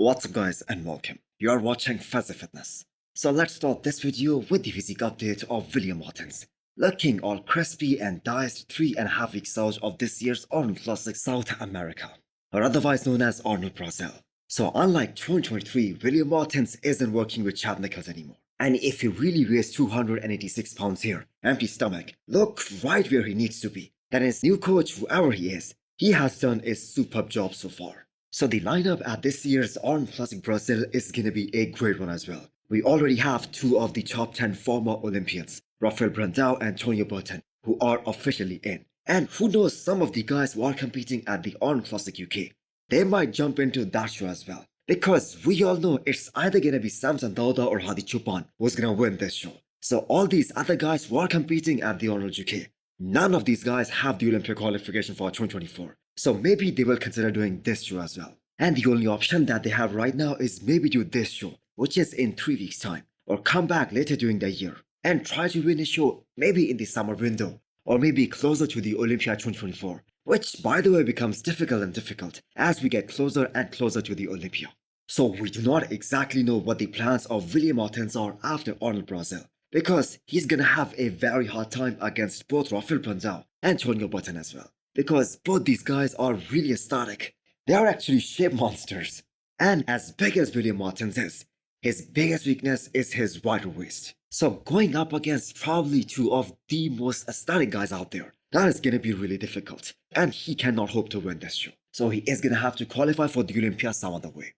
What's up guys and welcome. You are watching Fazi Fitness. So let's start this video with the physique update of William Martins. Looking all crispy and diced 3.5 weeks out of this year's Arnold Classic South America, or otherwise known as Arnold Brazil. So unlike 2023, William Martins isn't working with Chad Nichols anymore. And if he really weighs 286 pounds here, empty stomach, look right where he needs to be, then his new coach, whoever he is, he has done a superb job so far. So the lineup at this year's Arnold Classic Brazil is gonna be a great one as well. We already have two of the top 10 former Olympians, Rafael Brandao and Tonio Burton, who are officially in. And who knows, some of the guys who are competing at the Arnold Classic UK, they might jump into that show as well. Because we all know it's either gonna be Samson Dauda or Hadi Chupan who's gonna win this show. So all these other guys who are competing at the Arnold UK, none of these guys have the Olympia qualification for 2024. So maybe they will consider doing this show as well. And the only option that they have right now is maybe do this show, which is in 3 weeks time, or come back later during the year and try to win a show maybe in the summer window, or maybe closer to the Olympia 2024, which by the way becomes difficult and difficult as we get closer and closer to the Olympia. So we do not exactly know what the plans of William Martins are after Arnold Brazil, because he's gonna have a very hard time against both Rafael Brandao and Tonio Burton as well. Because both these guys are really aesthetic. They are actually shape monsters. And as big as William Martins is, his biggest weakness is his wider waist. So going up against probably two of the most aesthetic guys out there, that is gonna be really difficult. And he cannot hope to win this show. So he is gonna have to qualify for the Olympia some other way.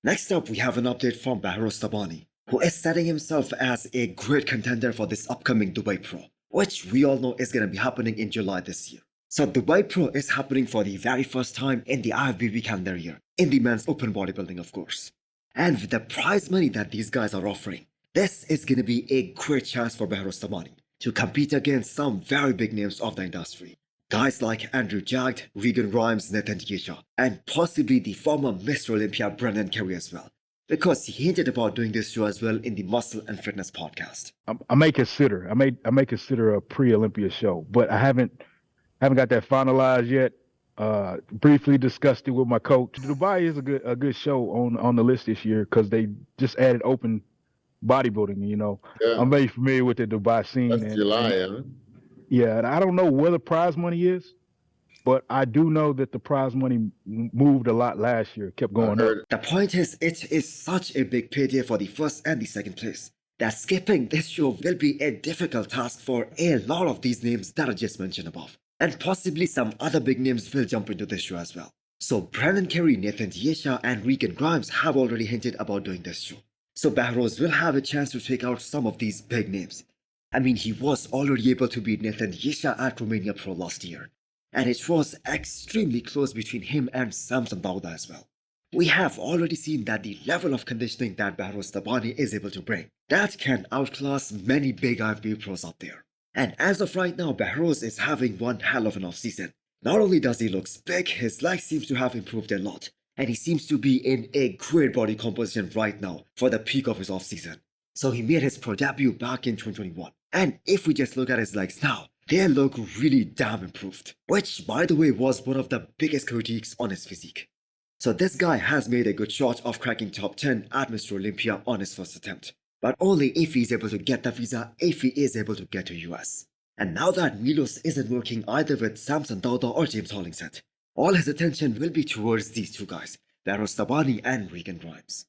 Next up, we have an update from Behrouz Tabani, who is setting himself as a great contender for this upcoming Dubai Pro, which we all know is going to be happening in July this year. So Dubai Pro is happening for the very first time in the IFBB calendar year, in the men's open bodybuilding of course. And with the prize money that these guys are offering, this is going to be a great chance for Behrouz Tabani to compete against some very big names of the industry. Guys like Jacked Regan Grimes, and possibly the former Mr. Olympia Breon Ansley as well. Because he hinted about doing this show as well in the Muscle and Fitness podcast. I may consider a pre-Olympia show, but I haven't got that finalized yet. Briefly discussed it with my coach. Dubai is a good show on the list this year because they just added open bodybuilding. You know, yeah. I'm very familiar with the Dubai scene. That's July, huh? Yeah, and I don't know where the prize money is, but I do know that the prize money moved a lot last year, kept going up. The point is, it is such a big payday for the first and the second place that skipping this show will be a difficult task for a lot of these names that I just mentioned above. And possibly some other big names will jump into this show as well. So Breon Ansley, and Regan Grimes have already hinted about doing this show. So Behrouz will have a chance to take out some of these big names. I mean, he was already able to beat Yesha at Romania Pro last year. And it was extremely close between him and Samson Dauda as well. We have already seen that the level of conditioning that Behrouz Tabani is able to bring, that can outclass many big IFBB pros out there. And as of right now, Behrouz is having one hell of an off-season. Not only does he look big, his legs seems to have improved a lot. And he seems to be in a great body composition right now for the peak of his off-season. So he made his pro debut back in 2021. And if we just look at his legs now, they look really damn improved, which by the way was one of the biggest critiques on his physique. So this guy has made a good shot of cracking top 10 at Mr. Olympia on his first attempt, but only if he's able to get the visa, if he is able to get to US. And now that Milos isn't working either with Samson Dauda or James Hollingshead, all his attention will be towards these two guys, Behrouz Tabani and Regan Grimes.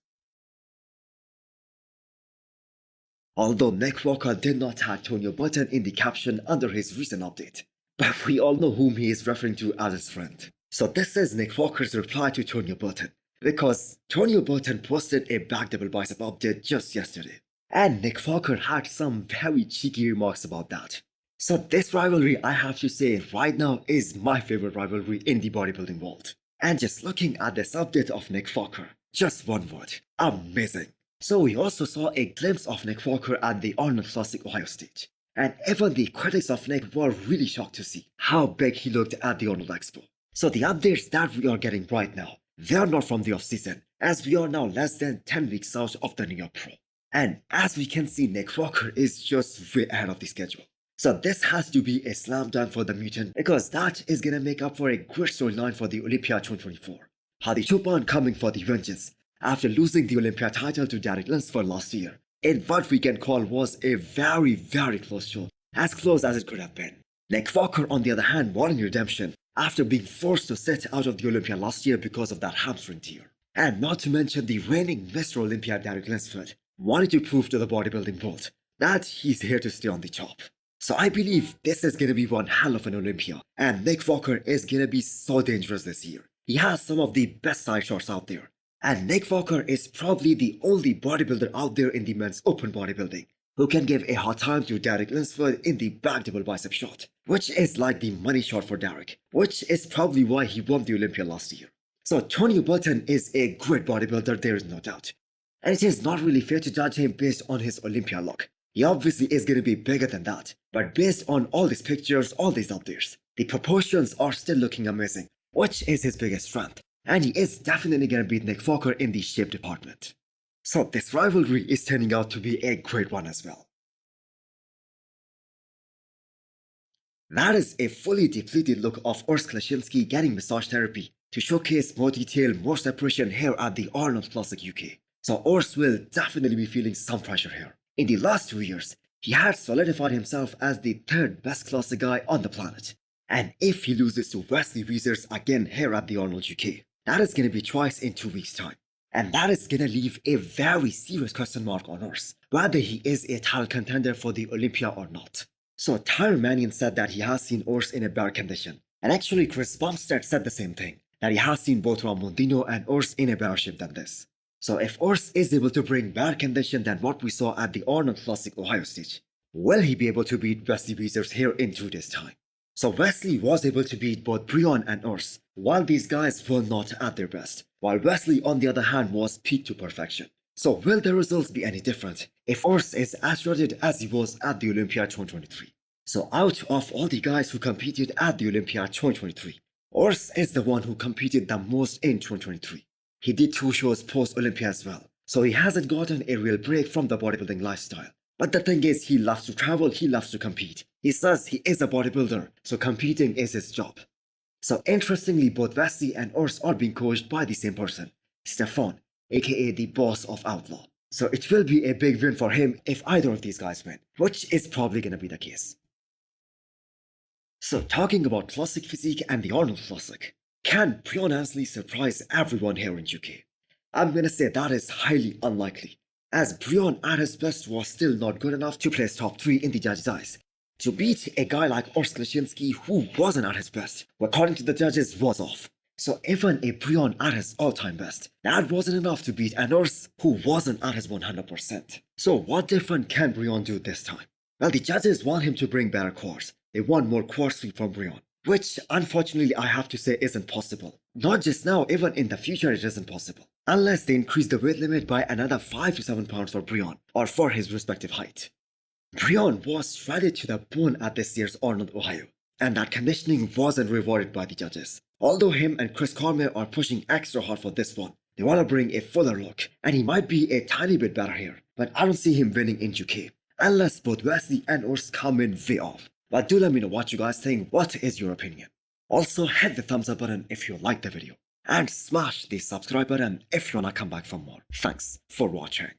Although Nick Walker did not tag Tonio Burton in the caption under his recent update, but we all know whom he is referring to as his friend. So this is Nick Walker's reply to Tonio Burton, because Tonio Burton posted a back double bicep update just yesterday, and Nick Walker had some very cheeky remarks about that. So this rivalry, I have to say right now, is my favorite rivalry in the bodybuilding world. And just looking at this update of Nick Walker, just one word, amazing. So we also saw a glimpse of Nick Walker at the Arnold Classic Ohio stage. And even the critics of Nick were really shocked to see how big he looked at the Arnold Expo. So the updates that we are getting right now, they are not from the off-season, as we are now less than 10 weeks out of the New York Pro. And as we can see, Nick Walker is just way ahead of the schedule. So this has to be a slam dunk for the mutant because that is gonna make up for a great storyline for the Olympia 2024. Hadi Choopan coming for the vengeance after losing the Olympia title to Derek Lunsford last year in what we can call was a very close show, as close as it could have been. Nick Walker on the other hand wanting redemption after being forced to sit out of the Olympia last year because of that hamstring tear. And not to mention the reigning Mr. Olympia Derek Lunsford wanted to prove to the bodybuilding world that he's here to stay on the top. So I believe this is gonna be one hell of an Olympia, and Nick Walker is gonna be so dangerous this year. He has some of the best side shots out there, and Nick Walker is probably the only bodybuilder out there in the men's open bodybuilding who can give a hard time to Derek Lunsford in the back double bicep shot, which is like the money shot for Derek, which is probably why he won the Olympia last year. So Tonio Burton is a great bodybuilder, there is no doubt. And it is not really fair to judge him based on his Olympia look. He obviously is going to be bigger than that, but based on all these pictures, all these updates, the proportions are still looking amazing, which is his biggest strength, and he is definitely going to beat Nick Walker in the shape department. So this rivalry is turning out to be a great one as well. That is a fully depleted look of Urs Klasinski getting massage therapy to showcase more detail, more separation here at the Arnold Classic UK. So Urs will definitely be feeling some pressure here. In the last 2 years, he had solidified himself as the third best classic guy on the planet. And if he loses to Wesley again here at the Arnold UK, that is going to be twice in 2 weeks' time. And that is going to leave a very serious question mark on Urs, whether he is a title contender for the Olympia or not. So Tyron Mannion said that he has seen Urs in a better condition. And actually Chris Bumstead said the same thing, that he has seen both Ramondino and Urs in a better shape than this. So if Urs is able to bring better condition than what we saw at the Arnold Classic Ohio stage, will he be able to beat Wesley here in 2 days' time? So Wesley was able to beat both Breon and Urs, while these guys were not at their best, while Wesley on the other hand was peaked to perfection. So will the results be any different if Urs is as shredded as he was at the Olympia 2023? So out of all the guys who competed at the Olympia 2023, Urs is the one who competed the most in 2023. He did 2 shows post-Olympia as well, so he hasn't gotten a real break from the bodybuilding lifestyle. But the thing is, he loves to travel, he loves to compete. He says he is a bodybuilder, so competing is his job. So interestingly, both Wesley and Urs are being coached by the same person, Stefan, aka the boss of Outlaw. So it will be a big win for him if either of these guys win, which is probably gonna be the case. So talking about Classic Physique and the Arnold Classic, can Breon Ansley surprise everyone here in UK? I'm gonna say that is highly unlikely, as Breon at his best was still not good enough to place top 3 in the judges' eyes. To beat a guy like Urs Klasinski who wasn't at his best, who according to the judges was off. So even a Breon at his all-time best, that wasn't enough to beat an Urs who wasn't at his 100%. So what different can Breon do this time? Well, the judges want him to bring better quads. They want more quad sweep from Breon, which unfortunately I have to say isn't possible. Not just now, even in the future it isn't possible. Unless they increase the weight limit by another 5 to 7 pounds for Breon, or for his respective height. Breon was shredded to the bone at this year's Arnold, Ohio, and that conditioning wasn't rewarded by the judges. Although him and Chris Cormier are pushing extra hard for this one, they want to bring a fuller look, and he might be a tiny bit better here, but I don't see him winning in UK, unless both Wesley and Urs come in way off. But do let me know what you guys think, what is your opinion? Also hit the thumbs up button if you liked the video, and smash the subscribe button if you wanna come back for more. Thanks for watching.